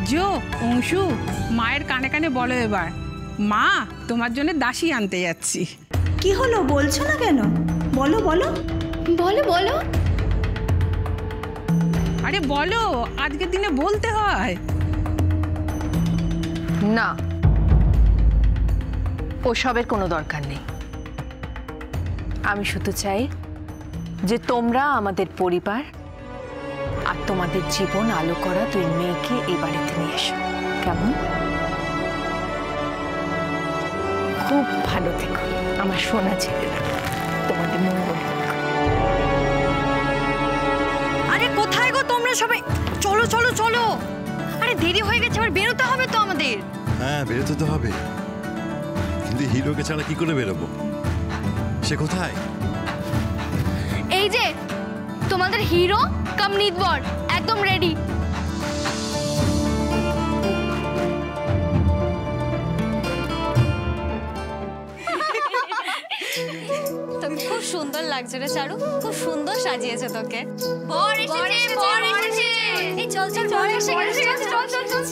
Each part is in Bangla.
আর্য, অংশু, মায়ের কানে কানে বলো এবার, মা তোমার জন্য দাসী আনতে যাচ্ছি। কি হলো, বলছো না কেন? বলো বলো বলো বলো। আরে বলো, আজকের দিনে বলতে হয়। না, ওসবের কোনো দরকার নেই। আমি শুধু চাই যে তোমরা আমাদের পরিবার আর তোমাদের জীবন আলো করা দুই মেয়েকে এই বাড়িতে নিয়ে এসো। কেমন? খুব ভালো থেকো আমার সোনা ছেলেরা, তোমাদের মঙ্গল হোক। আরে কোথায় গো তোমরা সবাই? চলো চলো চলো, আরে দেরি হয়ে গেছে, আবার বেরোতে হবে তো আমাদের। হ্যাঁ, বেরোতে তো হবে, কিন্তু হিরোকে ছাড়া কি করে বেরোবো? সে কোথায়? এই যে তোমাদের হিরো কাম নিদবর একদম রেডি। তোকে খুব সুন্দর লাগছে রে চারু, খুব সুন্দর সাজিয়েছে তোকে। বর এসেছে, বর এসেছে। এই চল চল, বর এসে গেছে, চল চল চল।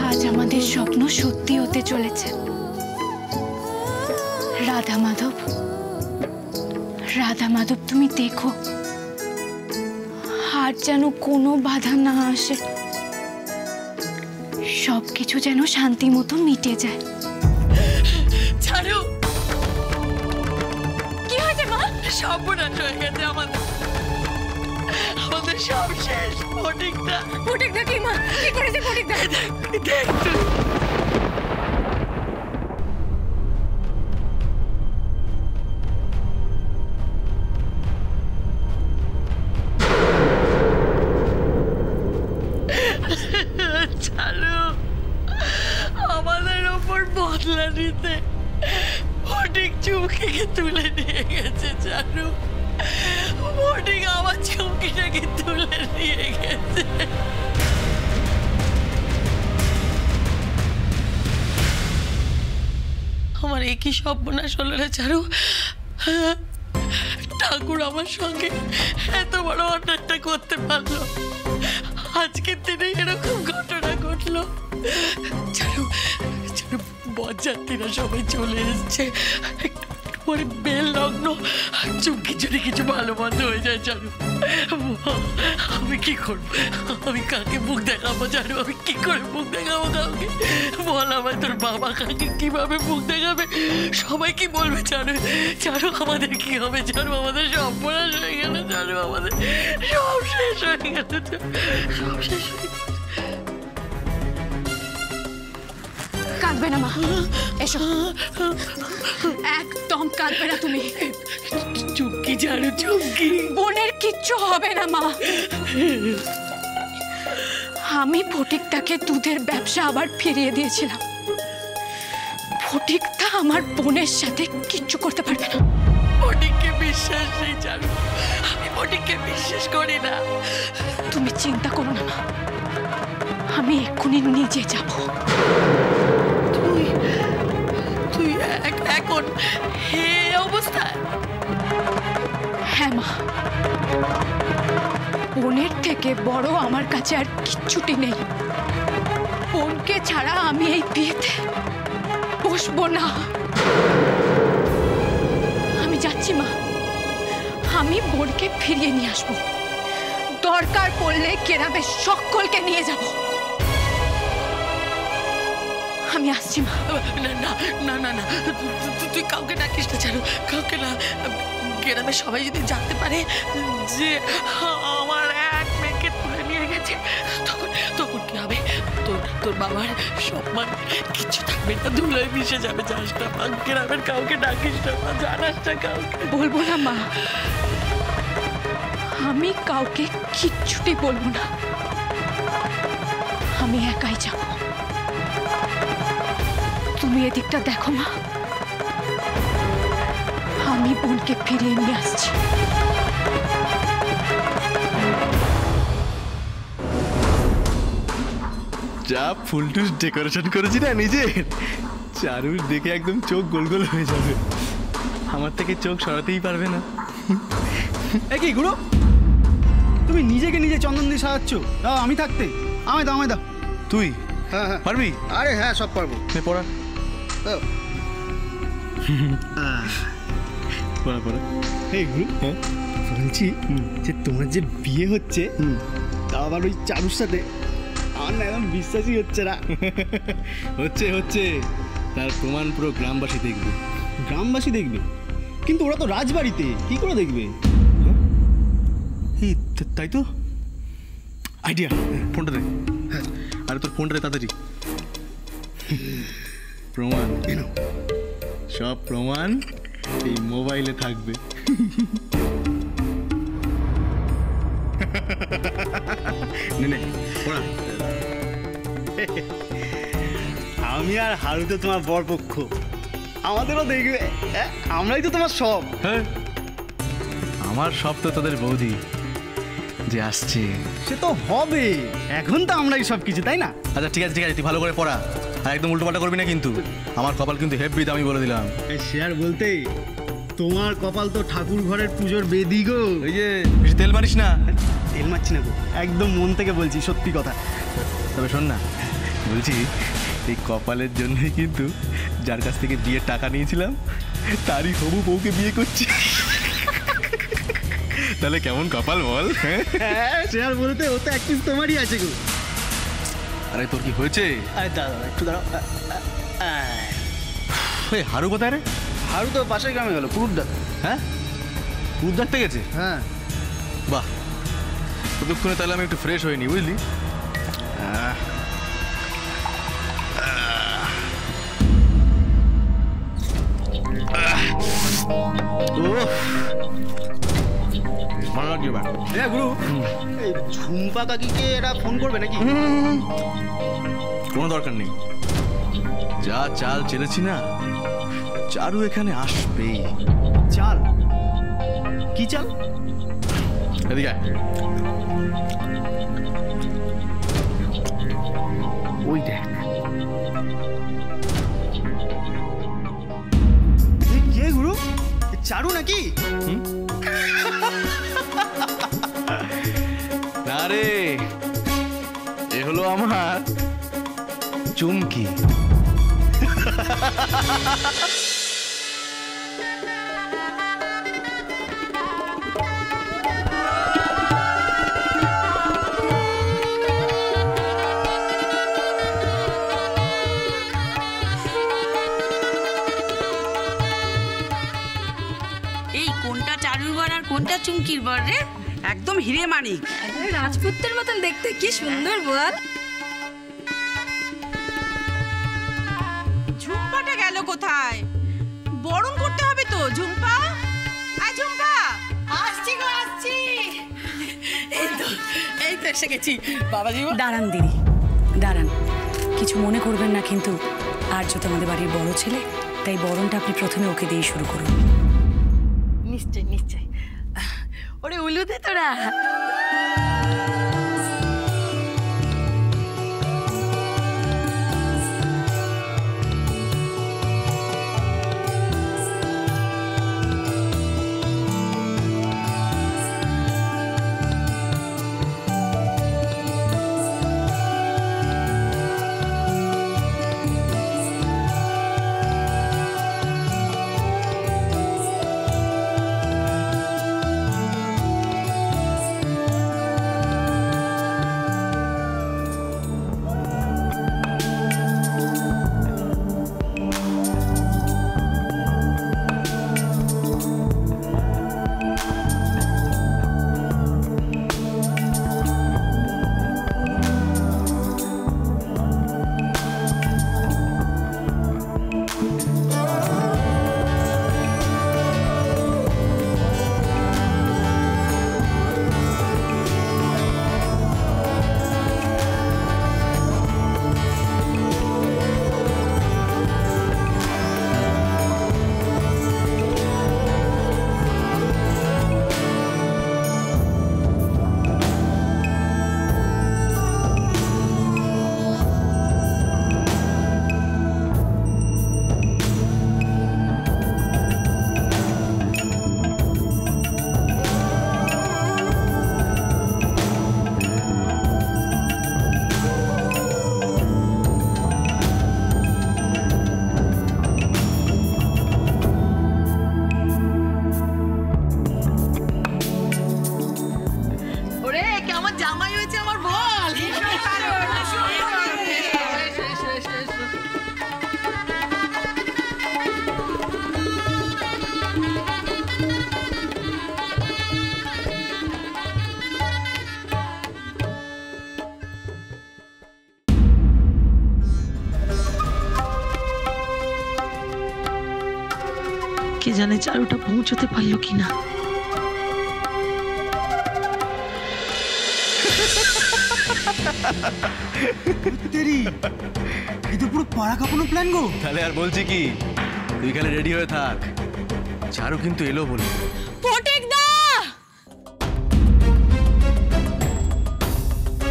আজ আমাদের স্বপ্ন সত্যি হতে চলেছে। রাধা মাধব, রাধা মাধব, তুমি দেখো আর যেন কোনো বাধা না আসে, সবকিছু যেন শান্তি মতো মিটে যায়। ছাড়ো, কি হয়েছে মা? সর্বনাশ হয়ে গেছে আমাদের, আমাদের সব শেষ। ফটিকটা, ফটিকটা কি মা? কি করেছে ফটিকটা? দেখ আমাদের ওপর বদলা নিতে ফটিক চুমকিকে তুলে নিয়ে গেছে। চারু, ফটিক আমার চুমকিটাকে তুলে নিয়ে গেছে। আমার একই সর্বনাশ হলো রে চারু। ঠাকুর আমার সঙ্গে এত বড় অন্যায়টা করতে পারলো, আজকের দিনে এরকম ঘটনা ঘটলো। চারু, চারু, বরযাত্রীরা সবাই চলে এসছে, পরে বেল লগ্ন, চুমকি যদি কিছু ভালো মন্দ হয়ে যায় চারু, আমি কি করবো? আমি কাকে মুখ দেখাবো চারু? আমি কি করে মুখ দেখাবো কাউকে? বল আমায়, তোর বাবা কাকে কিভাবে মুখ দেখাবে? সবাই কি বলবে চারু? চারু, আমাদের কি হবে চারু? আমাদের সব সর্বনাশ হয়ে গেল চারু, আমাদের সব শেষ হয়ে গেল, সব শেষ হয়ে গেল। কাঁদবে না মা, এসো, একদম কাঁদবে না তুমি। চুমকি চারু, চুমকি, বোনের কিচ্ছু হবে না মা। আমি ফটিকটাকে দুধের ব্যবসা আবার ফিরিয়ে দিয়েছিলাম। ফটিকটা আমার বোনের সাথে কিচ্ছু করতে পারবে না। ফটিককে বিশ্বাস নেই চারু, আমি ফটিককে বিশ্বাস করি না। তুমি চিন্তা করো না মা, আমি এক্ষুনি নিজে যাব। তুই তুই এখন এই অবস্থায়? হ্যাঁ মা, বোনের থেকে বড় আমার কাছে আর কিচ্ছুটি নেই। বোনকে ছাড়া আমি এই বিয়েতে বসবো না। আমি যাচ্ছি মা, আমি বোনকে ফিরিয়ে নিয়ে আসবো। দরকার পড়লে গ্রামের সকলকে নিয়ে যাব। আমি আসছি মা। না না না না না, তুই কাউকে ডাকিস না চারু, কাউকে না। গ্রামের সবাই যদি জানতে পারে যে আমার এক মেয়েকে তুলে নিয়ে গেছে, তখন তখন কি হবে? তোর বাবার সম্মান কিছু থাকবে না, ধুলোয় মিশে যাবে। যাস না মা, গ্রামের কাউকে ডাকিস না মা, জানাস না কাউকে। বলবো না মা, আমি কাউকে কিচ্ছুটি বলবো না। আমি একাই যাব। তুমি এদিকটা দেখো মা, আমি বোনকে ফিরিয়ে নিয়ে আসছি। যা ফুলটুস ডেকোরেশন করেছি না নিজে, চারুর দেখে একদম চোখ গোল গোল হয়ে যাবে, আমার থেকে চোখ সরাতেই পারবে না। কি গুরু, তুমি নিজেকে নিজে চন্দন দিয়ে সাজাচ্ছ? দাও আমি থাকতে, আমায় দাও আমায় দাও। তুই হ্যাঁ হ্যাঁ পারবি? আরে হ্যাঁ সব পারবো। পড়া পড়া পড়া। এই গুরু, বলছি যে তোমার যে বিয়ে হচ্ছে, তা আবার ওই চারুর সাথে, আমার না একদম বিশ্বাসই হচ্ছে না। হচ্ছে হচ্ছে, তার প্রমাণ পুরো গ্রামবাসী দেখবে। গ্রামবাসী দেখবে? কিন্তু ওরা তো রাজবাড়িতে, কি করে দেখবে? তাই তো, আইডিয়া। ফোনটা দে। আরে তোর ফোনটা দে তাড়াতাড়ি। প্রমাণ, সব প্রমাণ এই মোবাইলে থাকবে। আমি আর হারু তো তোমার বরপক্ষ, আমাদেরও দেখবে, আমরাই তো তোমার সব। হ্যাঁ, আমার সব তো তোদের বৌদি যে আসছে। সে তো হবে, এখন তো আমরাই সব কিছু, তাই না? আচ্ছা ঠিক আছে ঠিক আছে, তুই ভালো করে পড়া, আর একদম উল্টো পাল্টা করবি না কিন্তু। আমার কপাল কিন্তু হেভি, আমি বলে দিলাম। সে আর বলতে, তোমার কপাল তো ঠাকুর ঘরের পুজোর বেদি গো। ওই যে বেশি তেল মারিস না। তেল মারছি না গো, একদম মন থেকে বলছি, সত্যি কথা। তবে শোন না, বলছি এই কপালের জন্যই কিন্তু যার কাছ থেকে বিয়ের টাকা নিয়েছিলাম তারই হবু বউকে বিয়ে করছি। তাহলে কেমন কপাল বল? হ্যাঁ, সে আর বলতে, ও তো এক পিস তোমারই আছে গো। আরে তোর কি হয়েছে? আরে দাঁড়াও একটু দাঁড়াও। হারু কোথায় রে? হারু তো পাশের গ্রামে গেল, পুরুদ্দার। হ্যাঁ, দুধ দেখতে গেছে? হ্যাঁ। বাহ, ততক্ষণে তাহলে আমি একটু ফ্রেশ হইনি, বুঝলি? ভালো লাগছে এবার। হ্যাঁ গুরু, এই ঝুম্পা কাকিকে এরা ফোন করবে নাকি? কোনো দরকার নেই, যা চাল চেলেছি না, চারু এখানে আসবেই। চাল? কি চাল? এদিকে আয়। ওই দেখ, কে গুরু? চারু নাকি? না রে, এ হলো আমার চুমকি। এই কোনটা চারুর বর আর কোনটা চুমকির বর রে? একদম হিরে মানিক, রাজপুত্রের মতন দেখতে, কি সুন্দর বল। ঝুম্পাটা গেল কোথায়? বরণ করতে হবে তো। ঝুম্পা, আয় ঝুম্পা। আসছি গো, আসছি। এই তো এসে গেছি বাবাজি। দাঁড়ান দিদি, দাঁড়ান, কিছু মনে করবেন না কিন্তু। আর্য তো আমাদের বাড়ির বড় ছেলে, তাই বরণটা আপনি প্রথমে ওকে দিয়ে শুরু করুন। নিশ্চয় নিশ্চয়। ওরে উলুদে তোরা। কে জানে চারুটা পৌঁছতে পারলো কিনা। এটা পুরো পাড়া কাঁপানো প্ল্যান গো। তাহলে আর বলছি কি, তুই এখানে রেডি হয়ে থাক, চারু কিন্তু এলো বলে। ফটিক দা,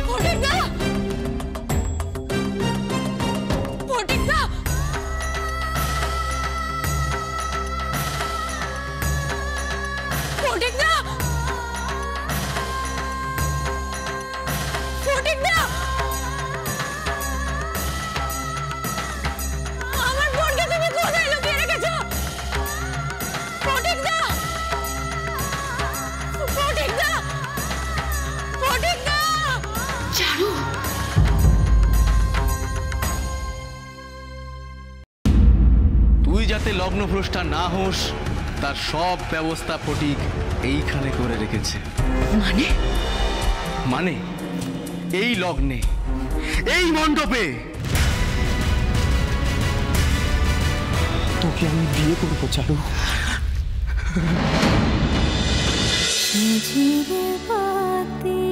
ফটিক দা, ফটিক দা, ফটিক দা, ফটিক দা, আমার বোনকে তুমি কোথায় লুকিয়ে রেখেছো? ফটিক দা, ফটিক দা, ফটিক দা, চারু। তুই যাতে লগ্নভ্রষ্টা না হোস তার সব ব্যবস্থা ফটিক এইখানে করে রেখেছে। মানে মানে এই লগ্নে, এই মণ্ডপে তোকে আমি বিয়ে করবো চারু। ঝিরে বাতি